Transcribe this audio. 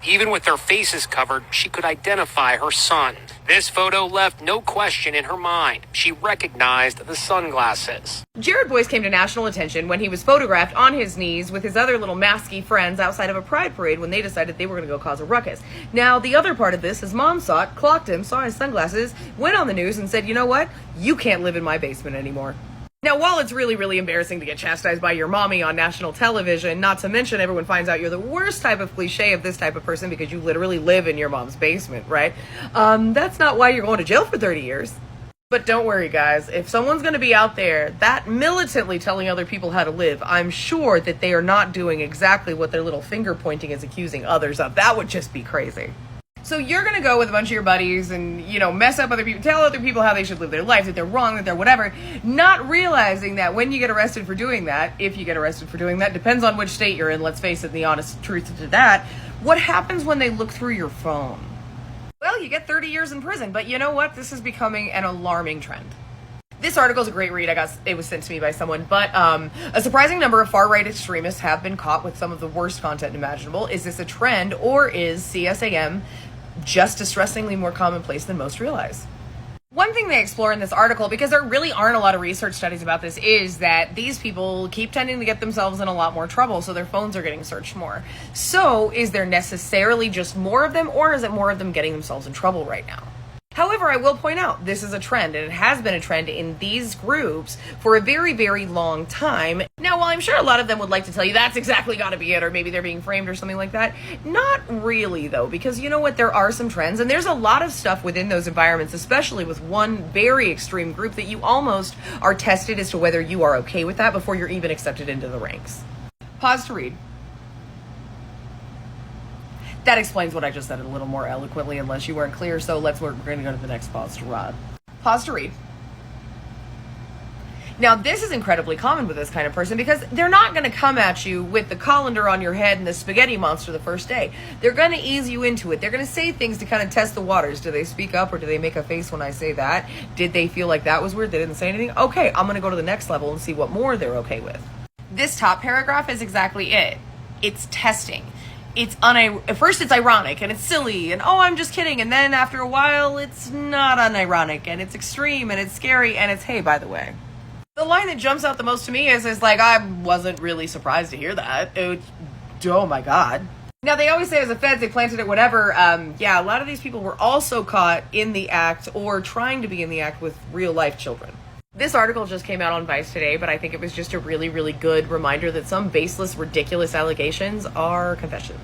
Even with their faces covered, she could identify her son. This photo left no question in her mind. She recognized the sunglasses. Jared Boyce came to national attention when he was photographed on his knees with his other little masky friends outside of a pride parade when they decided they were going to go cause a ruckus. Now, the other part of this, his mom saw it, clocked him, saw his sunglasses, went on the news and said, you know what? You can't live in my basement anymore. Now, while it's really, really embarrassing to get chastised by your mommy on national television, not to mention everyone finds out you're the worst type of cliche of this type of person because you literally live in your mom's basement, right? That's not why you're going to jail for 30 years. But don't worry, guys. If someone's going to be out there that militantly telling other people how to live, I'm sure that they are not doing exactly what their little finger pointing is accusing others of. That would just be crazy. So you're going to go with a bunch of your buddies and, mess up other people, tell other people how they should live their life, that they're wrong, that they're whatever, not realizing that when you get arrested for doing that, if you get arrested for doing that, depends on which state you're in, let's face it, the honest truth to that, what happens when they look through your phone? Well, you get 30 years in prison, but you know what? This is becoming an alarming trend. This article is a great read. It was sent to me by someone, but a surprising number of far-right extremists have been caught with some of the worst content imaginable. Is this a trend, or is CSAM just distressingly more commonplace than most realize? One thing they explore in this article, because there really aren't a lot of research studies about this, is that these people keep tending to get themselves in a lot more trouble, so their phones are getting searched more. So is there necessarily just more of them, or is it more of them getting themselves in trouble right now? However, I will point out, this is a trend, and it has been a trend in these groups for a very, very long time. Now, while I'm sure a lot of them would like to tell you that's exactly got to be it, or maybe they're being framed or something like that, not really, though, because you know what? There are some trends, and there's a lot of stuff within those environments, especially with one very extreme group, that you almost are tested as to whether you are okay with that before you're even accepted into the ranks. Pause to read. That explains what I just said a little more eloquently, unless you weren't clear, so we're going to go to the next pause to read. Pause to read. Now, this is incredibly common with this kind of person because they're not going to come at you with the colander on your head and the spaghetti monster the first day. They're going to ease you into it. They're going to say things to kind of test the waters. Do they speak up or do they make a face when I say that? Did they feel like that was weird? They didn't say anything? Okay, I'm going to go to the next level and see what more they're okay with. This top paragraph is exactly it. It's testing. At first it's ironic and it's silly and oh, I'm just kidding, and then after a while it's not unironic and it's extreme and it's scary and it's hey, by the way. The line that jumps out the most to me is like, I wasn't really surprised to hear that. Oh my God. Now, they always say as a feds, they planted it, whatever. A lot of these people were also caught in the act or trying to be in the act with real life children. This article just came out on Vice today, but I think it was just a really, really good reminder that some baseless, ridiculous allegations are confessions.